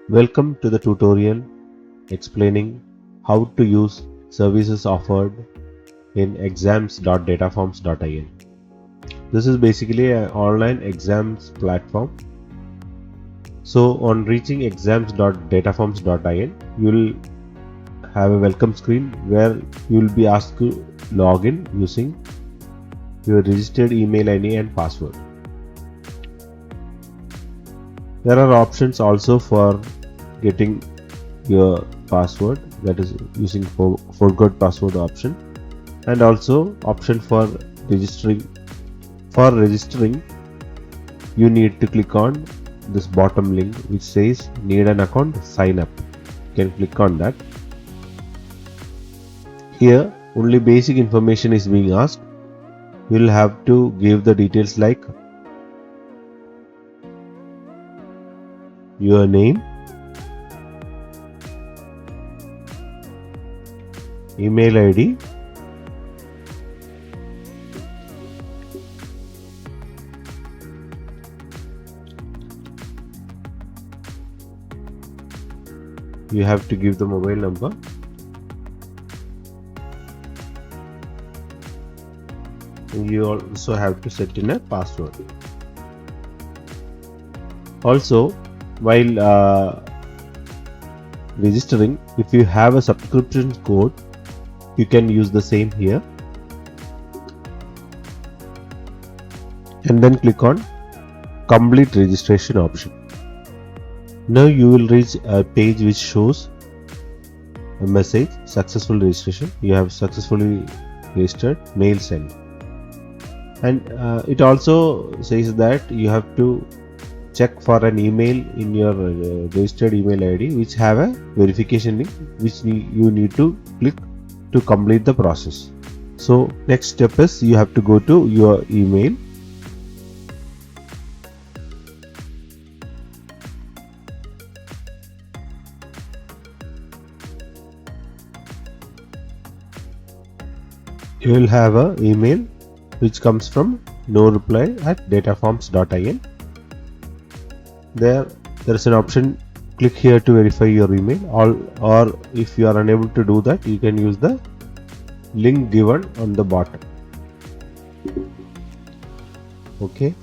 Welcome to the tutorial explaining how to use services offered in exams.dataforms.in. This is basically an online exams platform. So on reaching exams.dataforms.in, you will have a welcome screen where you will be asked to log in using your registered email ID and password. There are options also for getting your password, that is using forgot password option, and also option for registering. For registering, you need to click on this bottom link which says need an account, sign up. You can click on that. Here only basic information is being asked. You will have to give the details like your name, email ID, you have to give the mobile number, and you also have to set in a password. Also, while registering, if you have a subscription code, you can use the same here, and then click on complete registration option. Now you will reach a page which shows a message, successful registration. You have successfully registered, mail sent, and it also says that you have to check for an email in your registered email ID which have a verification link which you need to click to complete the process. So next step is you have to go to your email. You will have an email which comes from noreply@dataforms.in. There is an option, click here to verify your email, or if you are unable to do that, you can use the link given on the bottom. Okay.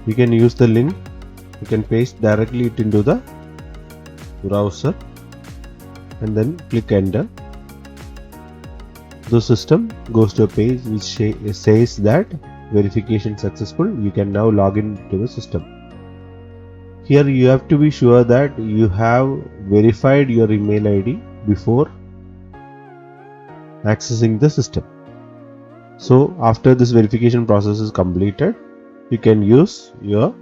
You can use the link, you can paste directly it into the browser and then click enter. The system goes to a page which says that verification successful. You can now log in to the system. Here you have to be sure that you have verified your email ID before accessing the system. So after this verification process is completed, you can use your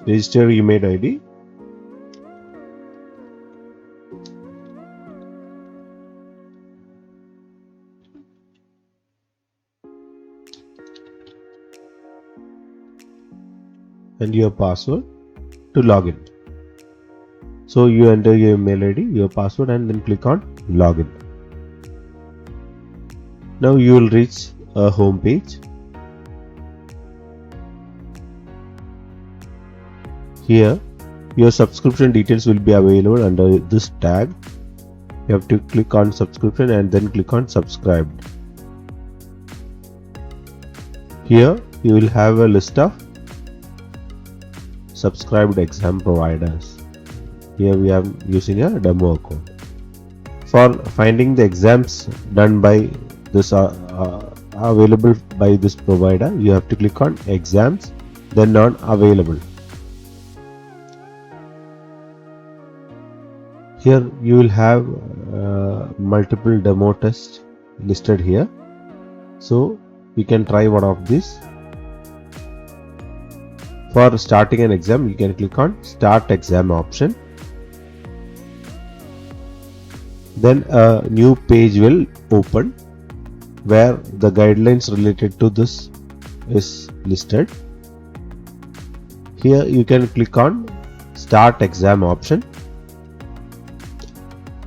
registered email ID. And your password to log in. So you enter your email ID, your password, and then click on login. Now you will reach a home page. Here your subscription details will be available under this tag. You have to click on subscription and then click on subscribed. Here you will have a list of subscribed exam providers. Here we are using a demo account. For finding the exams done by this available by this provider, you have to click on exams, then on available. Here you will have multiple demo tests listed here, so you can try one of these. For starting an exam, you can click on start exam option. Then a new page will open where the guidelines related to this is listed. Here you can click on start exam option.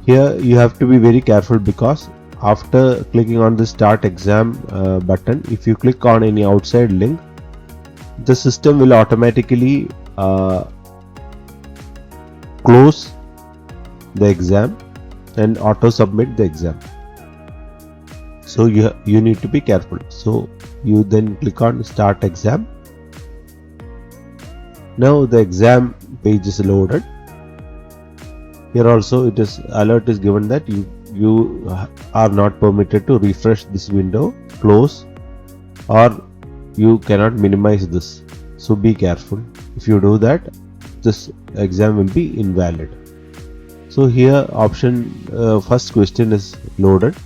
Here you have to be very careful because after clicking on the start exam button, if you click on any outside link, the system will automatically close the exam and auto submit the exam. So you need to be careful. So you then click on start exam. Now the exam page is loaded. Here also it is alert is given that you are not permitted to refresh this window, close, or you cannot minimize this. So be careful. If you do that, this exam will be invalid. So here option first question is loaded.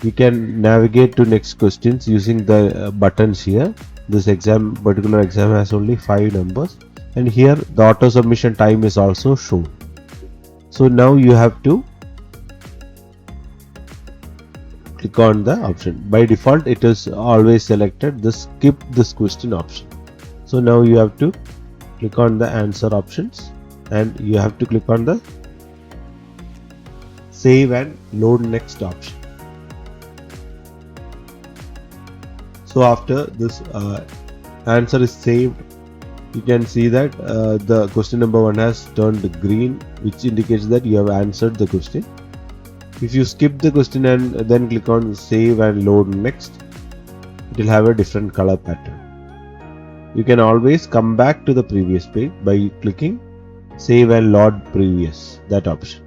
You can navigate to next questions using the buttons here. This particular exam has only 5 numbers, and here the auto submission time is also shown. So now you have to click on the option. By default it is always selected the skip this question option. So now you have to click on the answer options, and you have to click on the save and load next option. So after this answer is saved, you can see that the question number 1 has turned green, which indicates that you have answered the question. If you skip the question and then click on save and load next, it will have a different color pattern. You can always come back to the previous page by clicking save and load previous, that option.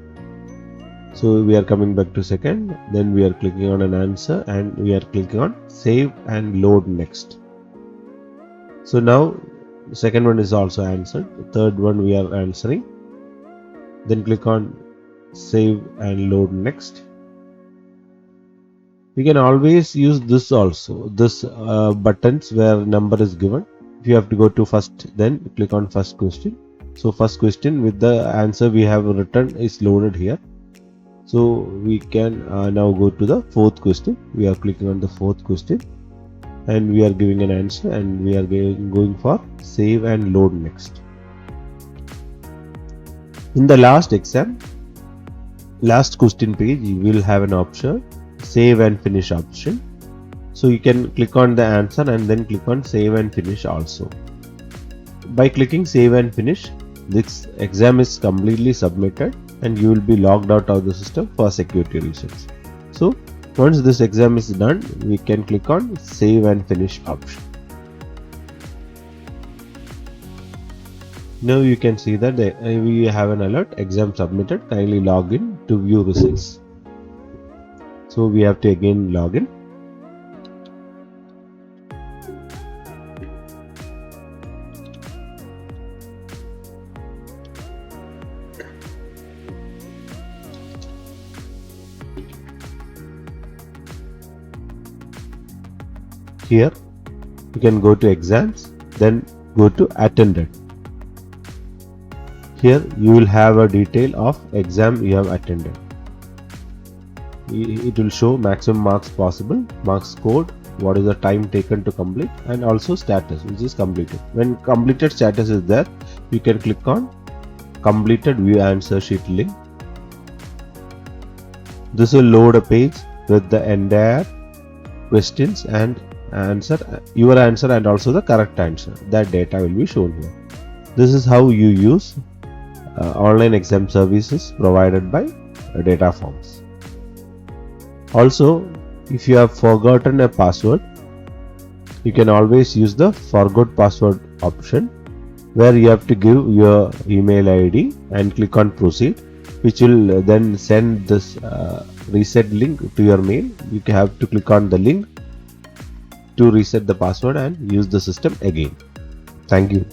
So we are coming back to second, then we are clicking on an answer, and we are clicking on save and load next. So now the second one is also answered, the third one we are answering. Then click on save and load next. We can always use this also, this buttons where number is given. If you have to go to first, then click on first question. So first question with the answer we have written is loaded here. So we can now go to the fourth question. We are clicking on the fourth question, and we are giving an answer, and we are going for save and load next. In the last exam, last question page, you will have an option save and finish option. So you can click on the answer and then click on save and finish also. By clicking save and finish, this exam is completely submitted, and you will be logged out of the system for security reasons. So once this exam is done, we can click on save and finish option. Now you can see that we have an alert, exam submitted, kindly log in to view results. So we have to again log in. Here you can go to exams, then go to attended. Here you will have a detail of exam you have attended. It will show maximum marks possible, marks scored, what is the time taken to complete, and also status, which is completed. When completed status is there, you can click on completed view answer sheet link. This will load a page with the entire questions and your answer and also the correct answer. That data will be shown here. This is how you use online exam services provided by Data Forms. Also, if you have forgotten a password, you can always use the forgot password option, where you have to give your email ID and click on proceed, which will then send this reset link to your mail. You have to click on the link to reset the password and use the system again. Thank you.